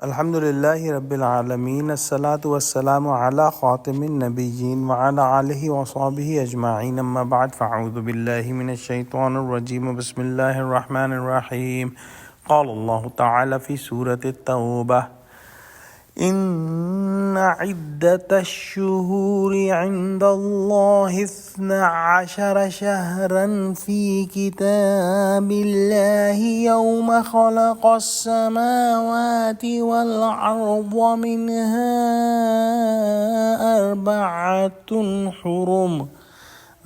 Alhamdulillahi Rabbil Alameen. As-salatu was-salamu ala khatimin nabiyyin wa ala alihi wa sahbihi ajma'in. Amma ba'd, fa'udhu billahi minash shaitanir rajim. Bismillahir rahmanir rahim. Qala Allah ta'ala fi Surah Tawba. إن عدة الشهور عند الله 12 شهرا في كتاب الله يوم خلق السماوات والأرض منها 4 حرم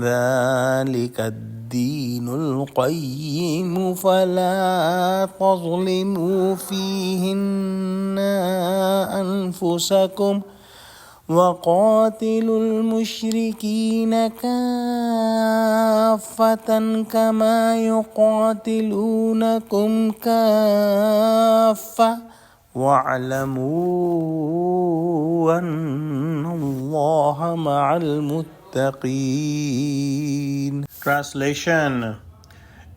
ذلك الدين القيم فلا تظلموا فيهن أنفسكم وقاتلوا المشركين كافة كما يقاتلونكم كافة واعلموا أن الله مع المتقين. Translation.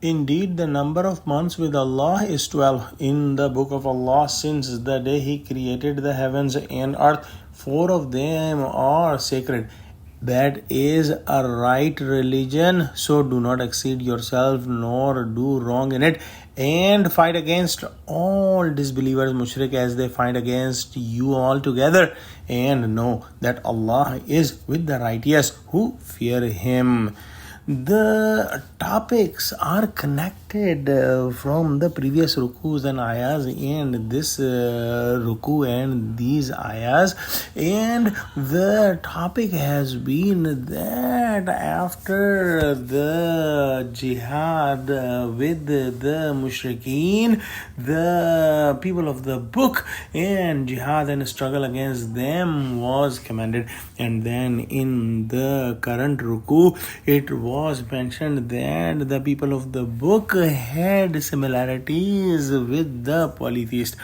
Indeed, the number of months with Allah is 12 in the book of Allah since the day He created the heavens and earth. 4 of them are sacred. That is a right religion, so do not exceed yourself nor do wrong in it, and fight against all disbelievers, mushrik, as they fight against you all together, and know that Allah is with the righteous who fear Him. The topics are connected from the previous rukus and ayahs and this ruku and these ayahs, and the topic has been that after the jihad with the mushrikeen, the people of the book, and jihad and struggle against them was commanded, and then in the current ruku it was mentioned that the people of the book had similarities with the polytheist.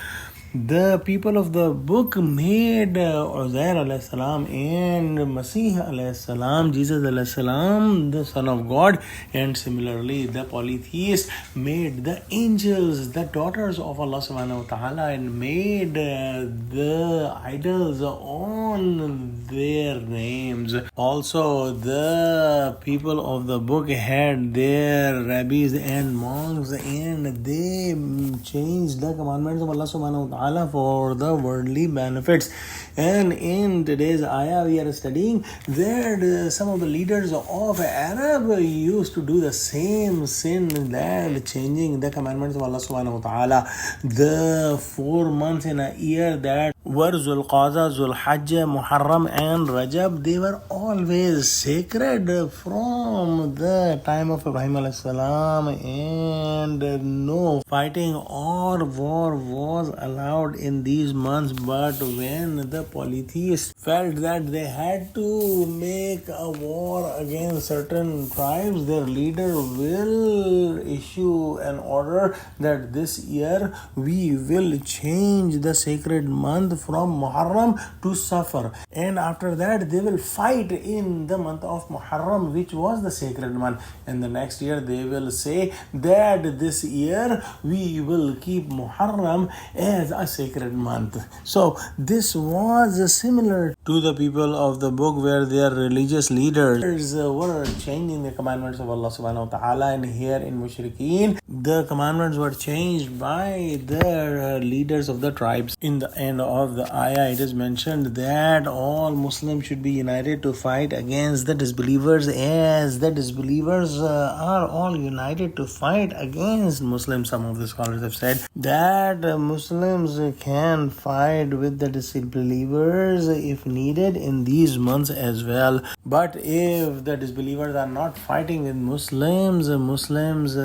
The people of the book made Uzair alayhi salam and Masih alayhi salam, Jesus alayhi salam, the son of God, and similarly the polytheists made the angels the daughters of Allah subhanahu wa ta'ala and made the idols on their names. Also, the people of the book had their rabbis and monks and they changed the commandments of Allah subhanahu wa ta'ala for the worldly benefits. And in today's ayah we are studying that some of the leaders of Arab used to do the same sin, that changing the commandments of Allah subhanahu wa ta'ala. The 4 months in a year that were Zulqa'dah, Zulhajj, Muharram and Rajab, they were always sacred from the time of Ibrahim alayhi salam, and no fighting or war was allowed in these months. But when the polytheists felt that they had to make a war against certain tribes, their leader will issue an order that this year we will change the sacred month from Muharram to Safar, and after that they will fight in the month of Muharram, which was the sacred month, and the next year they will say that this year we will keep Muharram as a sacred month. So this was similar to the people of the book where their religious leaders were changing the commandments of Allah subhanahu wa ta'ala, and here in Mushrikeen the commandments were changed by the leaders of the tribes. In the end of the ayah it is mentioned that all Muslims should be united to fight against the disbelievers, as the disbelievers are all united to fight against Muslims. Some of the scholars have said that Muslims can fight with the disbelievers if needed in these months as well. But if the disbelievers are not fighting with Muslims, Muslims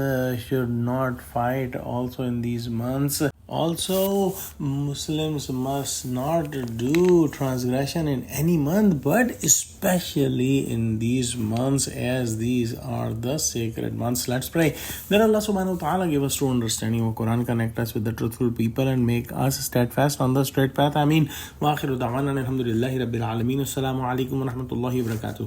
should not fight also in these months. Also, Muslims must not do transgression in any month, but especially in these months, as these are the sacred months. Let's pray that Allah subhanahu wa ta'ala give us true understanding of Quran, connect us with the truthful people and make us steadfast on the straight path. Ameen. Wa akhiru da'wana alhamdulillahi rabbil alameen. Assalamu alaikum wa rahmatullahi wa barakatuh.